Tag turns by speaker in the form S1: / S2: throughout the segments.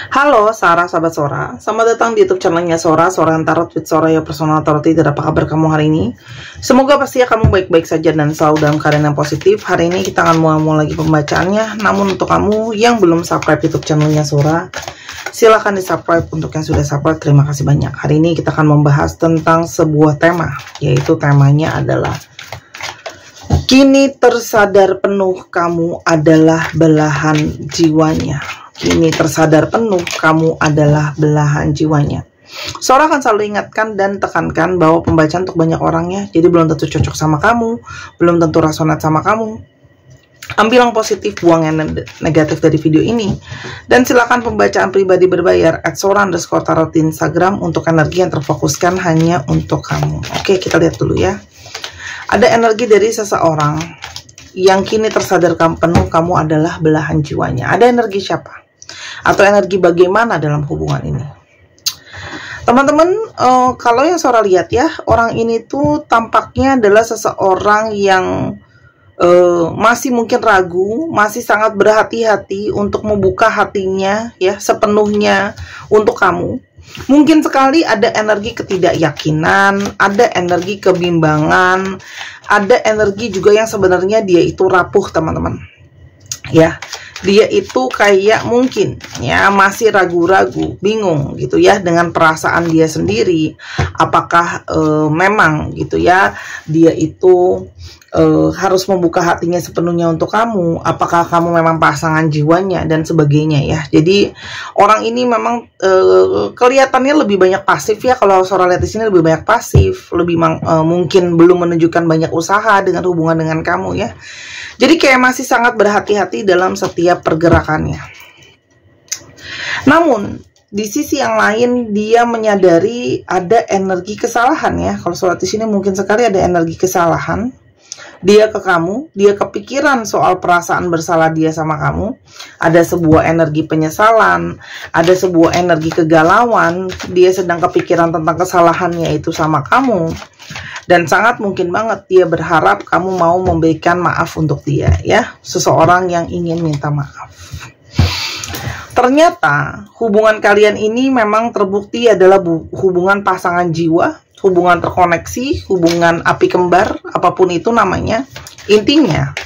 S1: Halo Sarah, sahabat Sora. Selamat datang di YouTube channelnya Sora, Sora yang Tarot with Sora, your personal tarot reader. Apa kabar kamu hari ini? Semoga pasti kamu baik-baik saja dan selalu dalam keadaan yang positif. Hari ini kita akan mulai lagi pembacaannya. Namun untuk kamu yang belum subscribe YouTube channelnya Sora, silahkan di subscribe. Untuk yang sudah subscribe, terima kasih banyak. Hari ini kita akan membahas tentang sebuah tema, yaitu temanya adalah kini tersadar penuh kamu adalah belahan jiwanya. Kini tersadar penuh kamu adalah belahan jiwanya. Sora akan selalu ingatkan dan tekankan bahwa pembacaan untuk banyak orang ya. Jadi belum tentu cocok sama kamu, belum tentu resonat sama kamu. Ambil yang positif, buang yang negatif dari video ini. Dan silakan pembacaan pribadi berbayar @sora_tarot di Instagram untuk energi yang terfokuskan hanya untuk kamu. Oke, kita lihat dulu ya. Ada energi dari seseorang yang kini tersadar penuh kamu adalah belahan jiwanya. Ada energi siapa? Atau energi bagaimana dalam hubungan ini? Teman-teman, kalau yang Sora lihat ya, orang ini tuh tampaknya adalah seseorang yang masih mungkin ragu, masih sangat berhati-hati untuk membuka hatinya ya sepenuhnya untuk kamu. Mungkin sekali ada energi ketidakyakinan, ada energi kebimbangan, ada energi juga yang sebenarnya dia itu rapuh, teman-teman. Ya, dia itu kayak mungkin ya masih ragu-ragu, bingung gitu ya dengan perasaan dia sendiri. Apakah memang gitu ya dia itu harus membuka hatinya sepenuhnya untuk kamu? Apakah kamu memang pasangan jiwanya dan sebagainya ya? Jadi orang ini memang kelihatannya lebih banyak pasif ya. Kalau Sora lihat di sini lebih banyak pasif, lebih mungkin belum menunjukkan banyak usaha dengan hubungan dengan kamu ya. Jadi kayak masih sangat berhati-hati dalam setiap pergerakannya. Namun di sisi yang lain dia menyadari ada energi kesalahan ya. Kalau Sora di sini mungkin sekali ada energi kesalahan. Dia ke kamu, dia kepikiran soal perasaan bersalah dia sama kamu. Ada sebuah energi penyesalan, ada sebuah energi kegalauan. Dia sedang kepikiran tentang kesalahannya itu sama kamu. Dan sangat mungkin banget dia berharap kamu mau memberikan maaf untuk dia ya. Seseorang yang ingin minta maaf. Ternyata hubungan kalian ini memang terbukti adalah hubungan pasangan jiwa, hubungan terkoneksi, hubungan api kembar, apapun itu namanya. Intinya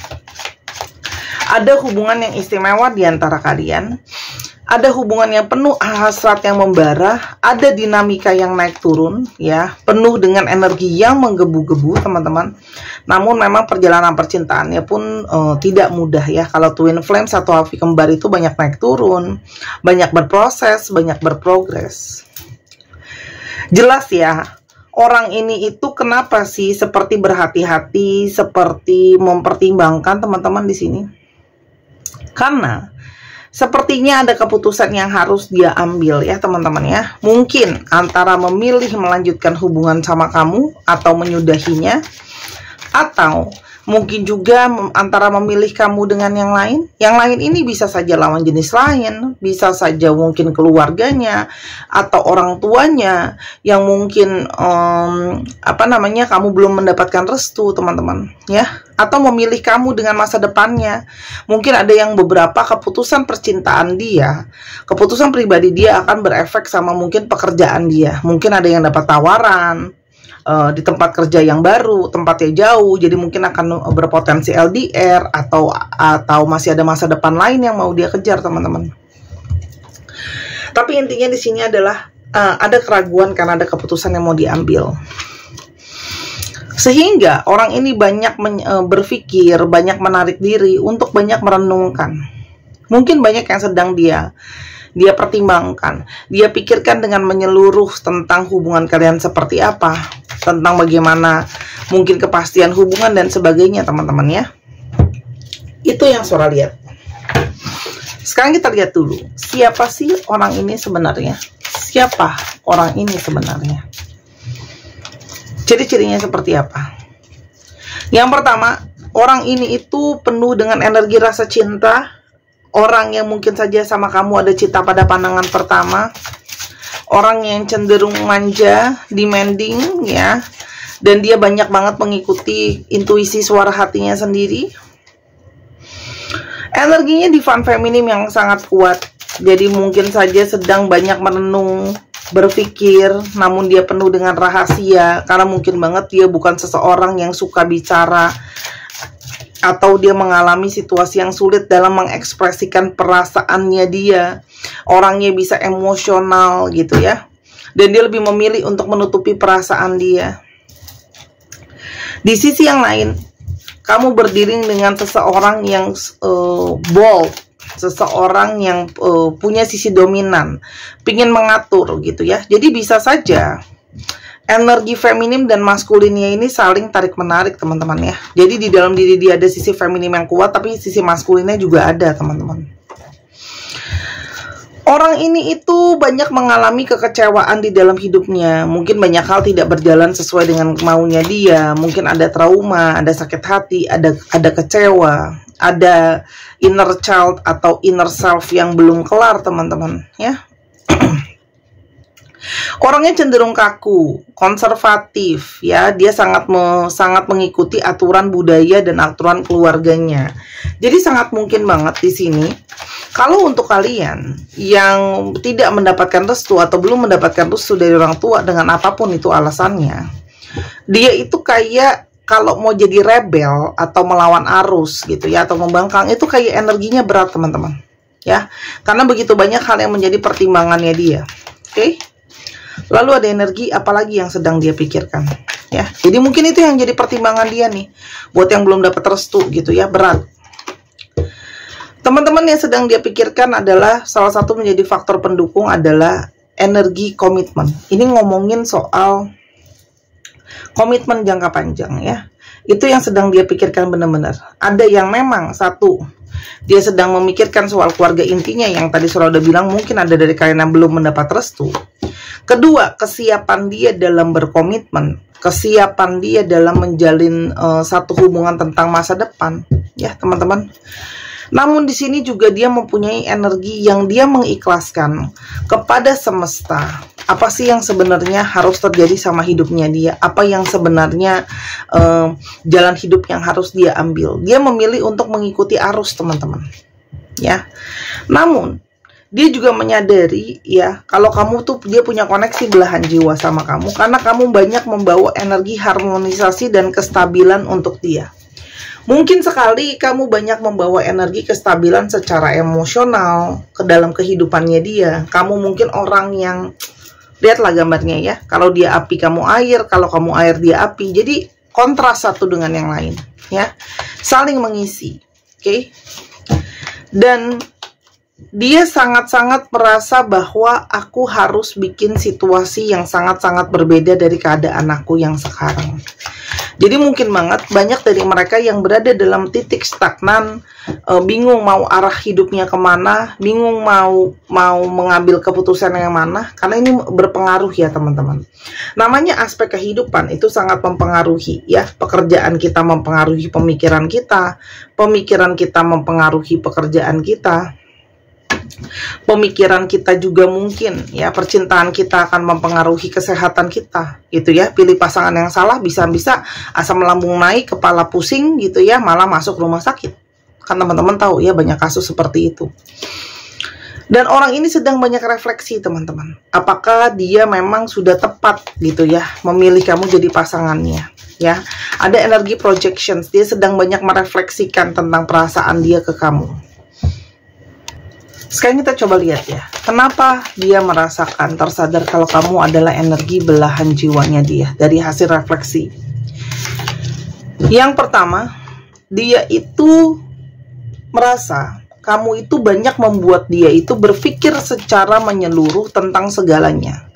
S1: ada hubungan yang istimewa di antara kalian. Ada hubungan yang penuh hasrat yang membara, ada dinamika yang naik turun ya, penuh dengan energi yang menggebu-gebu, teman-teman. Namun memang perjalanan percintaannya pun tidak mudah ya. Kalau twin flame atau api kembar itu banyak naik turun, banyak berproses, banyak berprogres. Jelas ya, orang ini itu kenapa sih seperti berhati-hati, seperti mempertimbangkan, teman-teman di sini? Karena sepertinya ada keputusan yang harus dia ambil ya, teman-teman ya. Mungkin antara memilih melanjutkan hubungan sama kamu atau menyudahinya, atau mungkin juga antara memilih kamu dengan yang lain. Yang lain ini bisa saja lawan jenis lain, bisa saja mungkin keluarganya atau orang tuanya yang mungkin kamu belum mendapatkan restu, teman-teman ya. Atau memilih kamu dengan masa depannya. Mungkin ada yang beberapa keputusan percintaan dia, keputusan pribadi dia akan berefek sama mungkin pekerjaan dia. Mungkin ada yang dapat tawaran di tempat kerja yang baru, tempatnya jauh, jadi mungkin akan berpotensi LDR atau masih ada masa depan lain yang mau dia kejar, teman-teman. Tapi intinya di sini adalah ada keraguan karena ada keputusan yang mau diambil. Sehingga orang ini banyak berpikir, banyak menarik diri untuk banyak merenungkan. Mungkin banyak yang sedang dia pertimbangkan, dia pikirkan dengan menyeluruh tentang hubungan kalian seperti apa, tentang bagaimana mungkin kepastian hubungan dan sebagainya, teman-teman ya. Itu yang Sora lihat. Sekarang kita lihat dulu, siapa sih orang ini sebenarnya? Siapa orang ini sebenarnya? Ciri-cirinya seperti apa? Yang pertama, orang ini itu penuh dengan energi rasa cinta. Orang yang mungkin saja sama kamu ada cinta pada pandangan pertama. Orang yang cenderung manja, demanding ya. Dan dia banyak banget mengikuti intuisi suara hatinya sendiri. Energinya divine feminim yang sangat kuat. Jadi mungkin saja sedang banyak merenung, berpikir, namun dia penuh dengan rahasia, karena mungkin banget dia bukan seseorang yang suka bicara, atau dia mengalami situasi yang sulit dalam mengekspresikan perasaannya dia. Orangnya bisa emosional gitu ya, dan dia lebih memilih untuk menutupi perasaan dia. Di sisi yang lain, kamu berdiri dengan seseorang yang bold, seseorang yang punya sisi dominan, pingin mengatur gitu ya. Jadi bisa saja energi feminim dan maskulinnya ini saling tarik menarik teman-teman ya. Jadi di dalam diri dia ada sisi feminim yang kuat, tapi sisi maskulinnya juga ada teman-teman. Orang ini itu banyak mengalami kekecewaan di dalam hidupnya. Mungkin banyak hal tidak berjalan sesuai dengan maunya dia. Mungkin ada trauma, ada sakit hati, ada kecewa, ada inner child atau inner self yang belum kelar teman-teman ya. Orangnya cenderung kaku, konservatif ya. Dia sangat mengikuti aturan budaya dan aturan keluarganya. Jadi sangat mungkin banget di sini kalau untuk kalian yang tidak mendapatkan restu atau belum mendapatkan restu dari orang tua dengan apapun itu alasannya, dia itu kayak kalau mau jadi rebel atau melawan arus gitu ya, atau membangkang, itu kayak energinya berat teman-teman ya, karena begitu banyak hal yang menjadi pertimbangannya dia. Oke? Lalu ada energi apalagi yang sedang dia pikirkan ya. Jadi mungkin itu yang jadi pertimbangan dia nih buat yang belum dapat restu gitu ya, berat. Teman-teman, yang sedang dia pikirkan adalah salah satu menjadi faktor pendukung adalah energi komitmen. Ini ngomongin soal komitmen jangka panjang ya. Itu yang sedang dia pikirkan benar-benar. Ada yang memang satu, dia sedang memikirkan soal keluarga intinya yang tadi Surah udah bilang, mungkin ada dari kalian yang belum mendapat restu. Kedua, kesiapan dia dalam berkomitmen, kesiapan dia dalam menjalin satu hubungan tentang masa depan ya teman-teman. Namun di sini juga dia mempunyai energi yang dia mengikhlaskan kepada semesta. Apa sih yang sebenarnya harus terjadi sama hidupnya dia? Apa yang sebenarnya jalan hidup yang harus dia ambil? Dia memilih untuk mengikuti arus teman-teman. Ya. Namun dia juga menyadari ya, kalau kamu tuh, dia punya koneksi belahan jiwa sama kamu karena kamu banyak membawa energi harmonisasi dan kestabilan untuk dia. Mungkin sekali kamu banyak membawa energi kestabilan secara emosional ke dalam kehidupannya dia. Kamu mungkin orang yang, lihatlah gambarnya ya, kalau dia api kamu air, kalau kamu air dia api. Jadi kontras satu dengan yang lain ya, saling mengisi. Oke? Dan dia sangat-sangat merasa bahwa aku harus bikin situasi yang sangat-sangat berbeda dari keadaan aku yang sekarang. Jadi mungkin banget banyak dari mereka yang berada dalam titik stagnan, bingung mau arah hidupnya kemana, bingung mau mengambil keputusan yang mana, karena ini berpengaruh ya teman-teman. Namanya aspek kehidupan itu sangat mempengaruhi ya, pekerjaan kita mempengaruhi pemikiran kita mempengaruhi pekerjaan kita. Pemikiran kita juga mungkin ya, percintaan kita akan mempengaruhi kesehatan kita gitu ya. Pilih pasangan yang salah bisa-bisa asam lambung naik, kepala pusing gitu ya, malah masuk rumah sakit. Kan teman-teman tahu ya, banyak kasus seperti itu. Dan orang ini sedang banyak refleksi teman-teman, apakah dia memang sudah tepat gitu ya memilih kamu jadi pasangannya ya. Ada energi projections, dia sedang banyak merefleksikan tentang perasaan dia ke kamu. Sekarang kita coba lihat ya, kenapa dia merasakan tersadar kalau kamu adalah energi belahan jiwanya dia dari hasil refleksi. Yang pertama, dia itu merasa kamu itu banyak membuat dia itu berpikir secara menyeluruh tentang segalanya.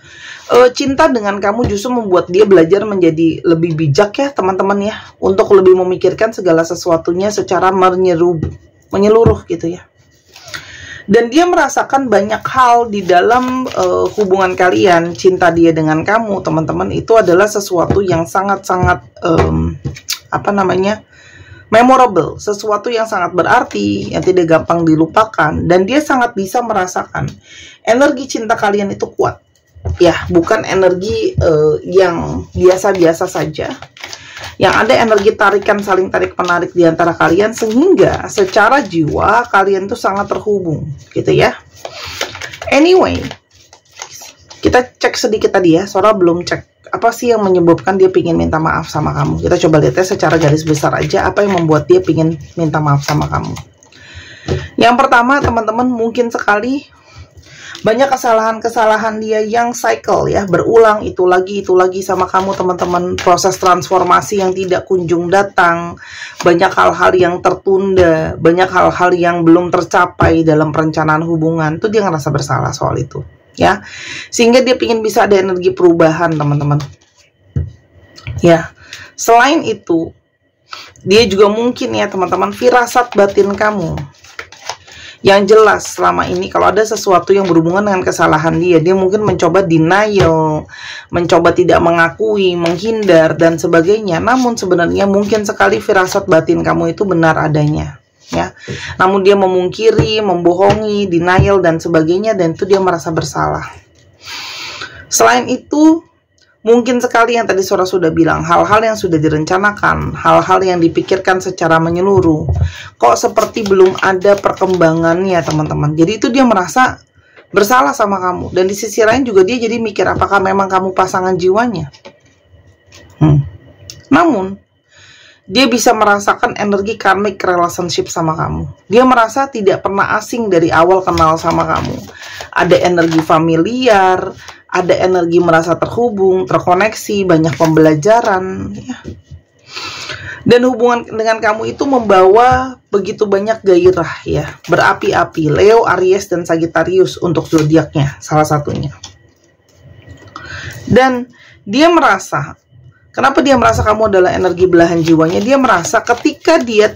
S1: Cinta dengan kamu justru membuat dia belajar menjadi lebih bijak ya teman-teman ya, untuk lebih memikirkan segala sesuatunya secara menyeluruh gitu ya. Dan dia merasakan banyak hal di dalam hubungan kalian, cinta dia dengan kamu, teman-teman, itu adalah sesuatu yang sangat-sangat memorable, sesuatu yang sangat berarti, yang tidak gampang dilupakan. Dan dia sangat bisa merasakan energi cinta kalian itu kuat, ya, bukan energi yang biasa-biasa saja. Yang ada energi tarikan, saling tarik-menarik di antara kalian, sehingga secara jiwa kalian tuh sangat terhubung gitu ya. Anyway, kita cek sedikit tadi ya. Sora belum cek apa sih yang menyebabkan dia pingin minta maaf sama kamu. Kita coba lihat ya secara garis besar aja apa yang membuat dia pingin minta maaf sama kamu. Yang pertama, teman-teman, mungkin sekali banyak kesalahan-kesalahan dia yang cycle ya, berulang itu lagi sama kamu, teman-teman. Proses transformasi yang tidak kunjung datang, banyak hal-hal yang tertunda, banyak hal-hal yang belum tercapai dalam perencanaan hubungan. Itu dia ngerasa bersalah soal itu ya, sehingga dia ingin bisa ada energi perubahan, teman-teman ya. Selain itu, dia juga mungkin ya, teman-teman, firasat batin kamu yang jelas selama ini kalau ada sesuatu yang berhubungan dengan kesalahan dia mungkin mencoba denial, mencoba tidak mengakui, menghindar dan sebagainya. Namun sebenarnya mungkin sekali firasat batin kamu itu benar adanya ya. Namun dia memungkiri, membohongi, denial dan sebagainya, dan itu dia merasa bersalah. Selain itu, mungkin sekali yang tadi Sora sudah bilang, hal-hal yang sudah direncanakan, hal-hal yang dipikirkan secara menyeluruh, kok seperti belum ada perkembangannya, teman-teman. Jadi itu dia merasa bersalah sama kamu. Dan di sisi lain juga dia jadi mikir, apakah memang kamu pasangan jiwanya? Namun, dia bisa merasakan energi karmic relationship sama kamu. Dia merasa tidak pernah asing dari awal kenal sama kamu. Ada energi familiar, ada energi merasa terhubung, terkoneksi, banyak pembelajaran ya. Dan hubungan dengan kamu itu membawa begitu banyak gairah ya, berapi-api. Leo, Aries, dan Sagittarius untuk zodiaknya salah satunya. Dan dia merasa, kenapa dia merasa kamu adalah energi belahan jiwanya? Dia merasa ketika dia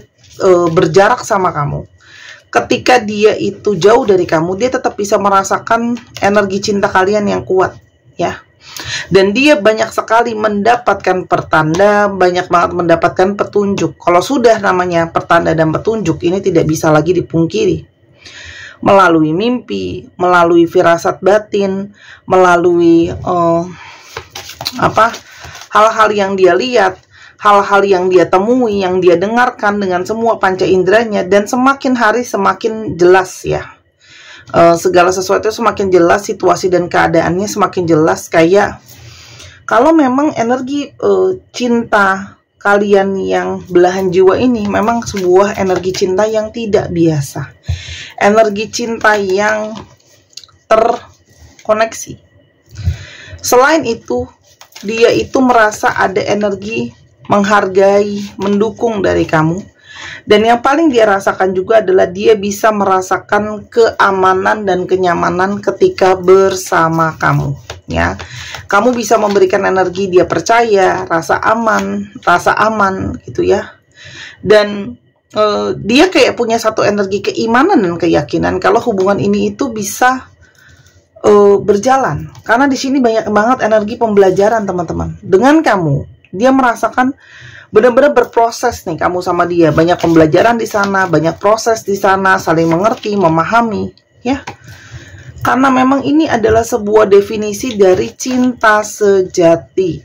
S1: berjarak sama kamu, ketika dia itu jauh dari kamu, dia tetap bisa merasakan energi cinta kalian yang kuat ya. Dan dia banyak sekali mendapatkan pertanda, banyak banget mendapatkan petunjuk. Kalau sudah namanya pertanda dan petunjuk, ini tidak bisa lagi dipungkiri. Melalui mimpi, melalui firasat batin, melalui hal-hal yang dia lihat, hal-hal yang dia temui, yang dia dengarkan dengan semua panca inderanya, dan semakin hari semakin jelas ya. Segala sesuatu semakin jelas, situasi dan keadaannya semakin jelas. Kayak kalau memang energi cinta kalian yang belahan jiwa ini memang sebuah energi cinta yang tidak biasa, energi cinta yang terkoneksi. Selain itu, dia itu merasa ada energi menghargai, mendukung dari kamu. Dan yang paling dia rasakan juga adalah dia bisa merasakan keamanan dan kenyamanan ketika bersama kamu ya. Kamu bisa memberikan energi dia percaya, rasa aman gitu ya. Dan dia kayak punya satu energi keimanan dan keyakinan kalau hubungan ini itu bisa berjalan. Karena di sini banyak banget energi pembelajaran, teman-teman. Dengan kamu, dia merasakan benar-benar berproses nih kamu sama dia. Banyak pembelajaran di sana, banyak proses di sana, saling mengerti, memahami, ya. Karena memang ini adalah sebuah definisi dari cinta sejati.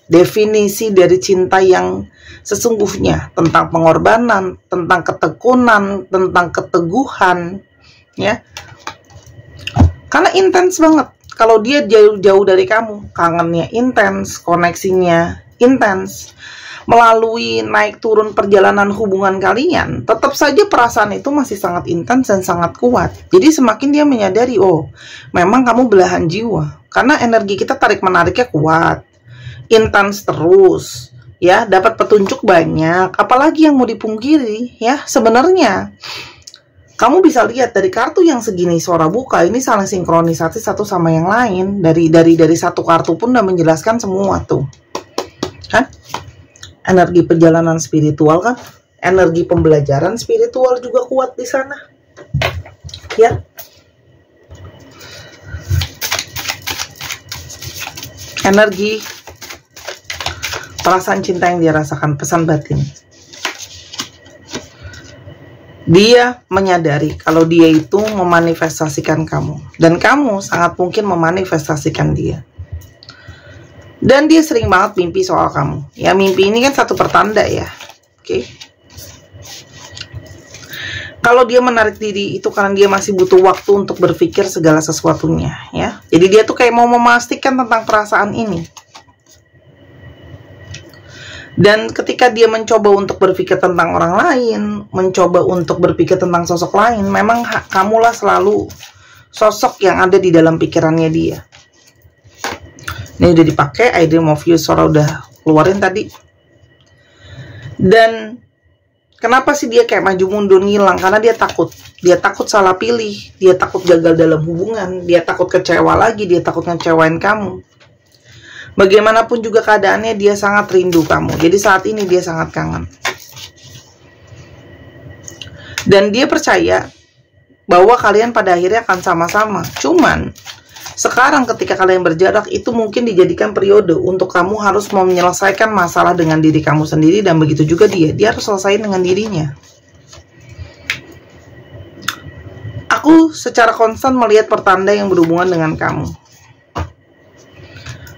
S1: Definisi dari cinta yang sesungguhnya, tentang pengorbanan, tentang ketekunan, tentang keteguhan, ya. Karena intens banget. Kalau dia jauh-jauh dari kamu, kangennya intens, koneksinya intens. Melalui naik turun perjalanan hubungan kalian, tetap saja perasaan itu masih sangat intens dan sangat kuat. Jadi semakin dia menyadari, oh, memang kamu belahan jiwa. Karena energi kita tarik-menariknya kuat, intens terus, ya, dapat petunjuk banyak. Apalagi yang mau dipungkiri, ya, sebenarnya. Kamu bisa lihat dari kartu yang segini Sora buka, ini saling sinkronisasi satu sama yang lain. Dari satu kartu pun udah menjelaskan semua tuh. Kan? Energi perjalanan spiritual kan? Energi pembelajaran spiritual juga kuat di sana. Ya. Energi perasaan cinta yang dia rasakan, pesan batin. Dia menyadari kalau dia itu memanifestasikan kamu. Dan kamu sangat mungkin memanifestasikan dia. Dan dia sering banget mimpi soal kamu. Ya, mimpi ini kan satu pertanda ya. Oke. Kalau dia menarik diri itu karena dia masih butuh waktu untuk berpikir segala sesuatunya, ya. Jadi dia tuh kayak mau memastikan tentang perasaan ini. Dan ketika dia mencoba untuk berpikir tentang orang lain, mencoba untuk berpikir tentang sosok lain, memang kamulah selalu sosok yang ada di dalam pikirannya dia. Ini udah dipakai, I Dream of You, Sora udah keluarin tadi. Dan kenapa sih dia kayak maju mundur ngilang? Karena dia takut. Dia takut salah pilih. Dia takut gagal dalam hubungan. Dia takut kecewa lagi. Dia takut ngecewain kamu. Bagaimanapun juga keadaannya, dia sangat rindu kamu. Jadi saat ini dia sangat kangen. Dan dia percaya bahwa kalian pada akhirnya akan sama-sama. Cuman sekarang ketika kalian berjarak, itu mungkin dijadikan periode untuk kamu harus menyelesaikan masalah dengan diri kamu sendiri, dan begitu juga dia harus selesai dengan dirinya. Aku secara konstan melihat pertanda yang berhubungan dengan kamu.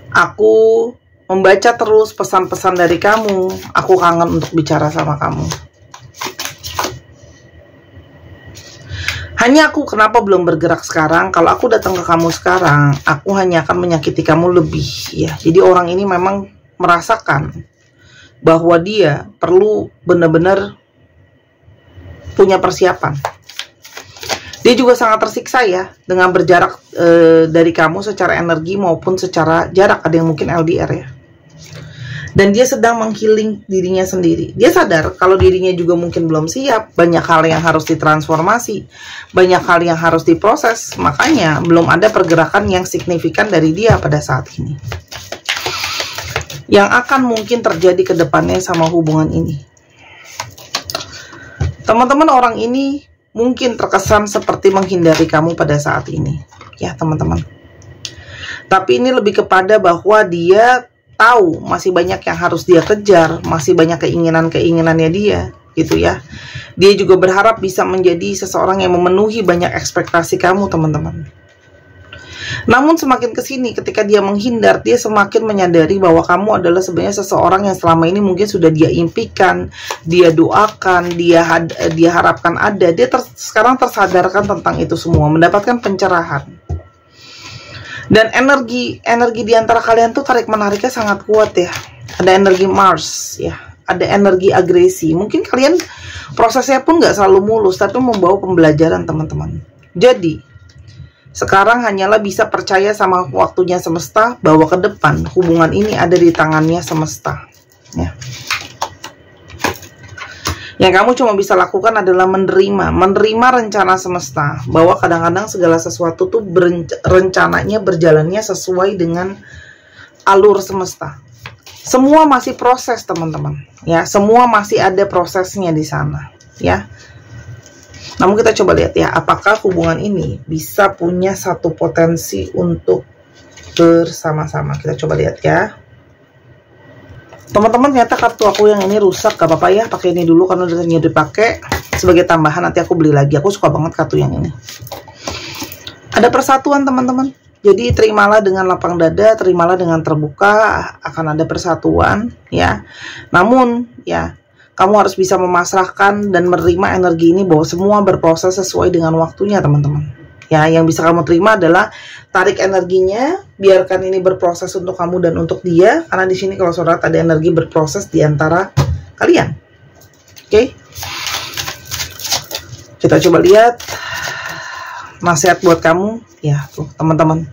S1: Aku membaca terus pesan-pesan dari kamu. Aku kangen untuk bicara sama kamu. Hanya aku kenapa belum bergerak sekarang? Kalau aku datang ke kamu sekarang, aku hanya akan menyakiti kamu lebih, ya. Jadi orang ini memang merasakan bahwa dia perlu benar-benar punya persiapan. Dia juga sangat tersiksa, ya, dengan berjarak dari kamu secara energi maupun secara jarak. Ada yang mungkin LDR, ya. Dan dia sedang menghealing dirinya sendiri. Dia sadar kalau dirinya juga mungkin belum siap. Banyak hal yang harus ditransformasi. Banyak hal yang harus diproses. Makanya belum ada pergerakan yang signifikan dari dia pada saat ini. Yang akan mungkin terjadi ke depannya sama hubungan ini. Teman-teman, orang ini mungkin terkesan seperti menghindari kamu pada saat ini. Ya, teman-teman. Tapi ini lebih kepada bahwa dia tahu masih banyak yang harus dia kejar, masih banyak keinginannya dia, gitu ya. Dia juga berharap bisa menjadi seseorang yang memenuhi banyak ekspektasi kamu, teman-teman. Namun semakin kesini, ketika dia menghindar, dia semakin menyadari bahwa kamu adalah sebenarnya seseorang yang selama ini mungkin sudah dia impikan, dia doakan, dia harapkan ada. Dia sekarang tersadarkan tentang itu semua, mendapatkan pencerahan. Dan energi di antara kalian tuh tarik menariknya sangat kuat, ya. Ada energi Mars, ya. Ada energi agresi. Mungkin kalian prosesnya pun nggak selalu mulus, tapi membawa pembelajaran, teman-teman. Jadi sekarang hanyalah bisa percaya sama waktunya semesta, bahwa ke depan hubungan ini ada di tangannya semesta, ya. Yang kamu cuma bisa lakukan adalah menerima rencana semesta, bahwa kadang-kadang segala sesuatu tuh rencananya berjalannya sesuai dengan alur semesta. Semua masih proses, teman-teman, ya. Semua masih ada prosesnya di sana, ya. Namun kita coba lihat, ya, apakah hubungan ini bisa punya satu potensi untuk bersama-sama. Kita coba lihat, ya. Teman-teman, ternyata kartu aku yang ini rusak, gak apa-apa, ya, pakai ini dulu karena udah dipakai sebagai tambahan, nanti aku beli lagi. Aku suka banget kartu yang ini. Ada persatuan, teman-teman. Jadi terimalah dengan lapang dada, terimalah dengan terbuka, akan ada persatuan, ya. Namun, ya, kamu harus bisa memasrahkan dan menerima energi ini bahwa semua berproses sesuai dengan waktunya, teman-teman. Ya, yang bisa kamu terima adalah tarik energinya, biarkan ini berproses untuk kamu dan untuk dia, karena di sini kalau saudara ada energi berproses di antara kalian. Oke. Kita coba lihat nasihat buat kamu, ya, tuh, teman-teman.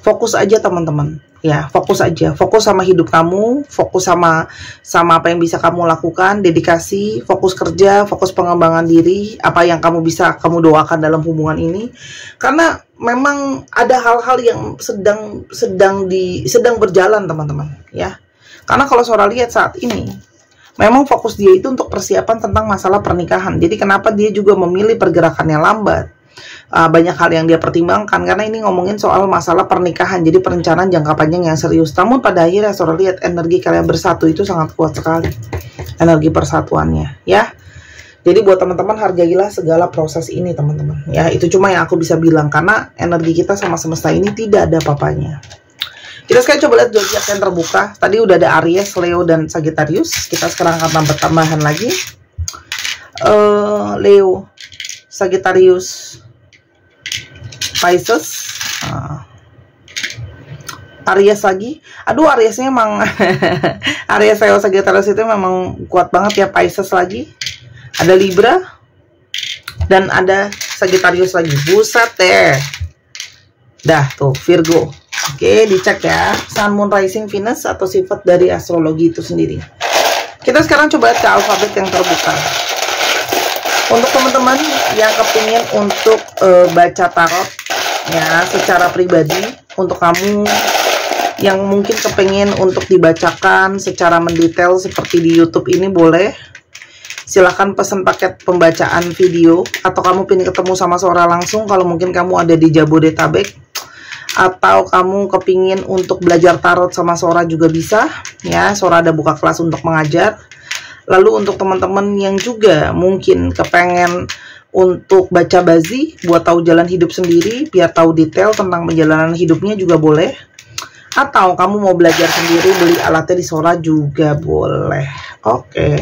S1: Fokus aja, teman-teman. Ya, fokus aja. Fokus sama hidup kamu, fokus sama apa yang bisa kamu lakukan, dedikasi, fokus kerja, fokus pengembangan diri, apa yang kamu bisa kamu doakan dalam hubungan ini. Karena memang ada hal-hal yang sedang berjalan, teman-teman, ya. Karena kalau saudara lihat saat ini, memang fokus dia itu untuk persiapan tentang masalah pernikahan. Jadi kenapa dia juga memilih pergerakannya lambat? Banyak hal yang dia pertimbangkan, karena ini ngomongin soal masalah pernikahan, jadi perencanaan jangka panjang yang serius. Namun pada akhirnya saudara lihat energi kalian bersatu itu sangat kuat sekali, energi persatuannya, ya. Jadi buat teman-teman, hargailah segala proses ini, teman-teman, ya. Itu cuma yang aku bisa bilang, karena energi kita sama semesta ini tidak ada apa-apanya. Kita sekarang coba lihat zodiak yang terbuka. Tadi udah ada Aries, Leo, dan Sagittarius. Kita sekarang akan tambah tambahan lagi Leo. Sagittarius, Pisces, Aries lagi. Aduh, Ariesnya emang Aries, Leo, Sagittarius itu memang kuat banget ya. Pisces lagi, ada Libra, dan ada Sagittarius lagi. Buset deh. Dah tuh Virgo. Oke, dicek ya Sun, Moon, Rising, Venus atau sifat dari astrologi itu sendiri. Kita sekarang coba ke alfabet yang terbuka. Untuk teman-teman yang kepingin untuk baca tarot ya secara pribadi, untuk kamu yang mungkin kepengen untuk dibacakan secara mendetail seperti di YouTube ini, boleh silahkan pesan paket pembacaan video, atau kamu pengen ketemu sama Sora langsung kalau mungkin kamu ada di Jabodetabek, atau kamu kepingin untuk belajar tarot sama Sora juga bisa ya. Sora ada buka kelas untuk mengajar. Lalu untuk teman-teman yang juga mungkin kepengen untuk baca bazi buat tahu jalan hidup sendiri, biar tahu detail tentang perjalanan hidupnya juga boleh. Atau kamu mau belajar sendiri, beli alatnya di Sora juga boleh. Oke.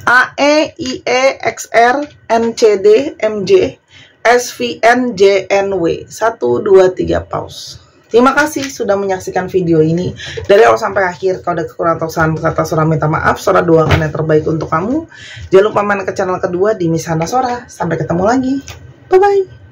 S1: A, E, I, E, X, R, N, C, D, M, J, S, V, N, J, N, W. 1, 2, 3, pause. Terima kasih sudah menyaksikan video ini dari awal sampai akhir. Kalau ada kekurangan atau kesalahan kata, Sora minta maaf. Sora doakan yang terbaik untuk kamu. Jangan lupa main ke channel kedua di Miss Hana Sora. Sampai ketemu lagi. Bye-bye.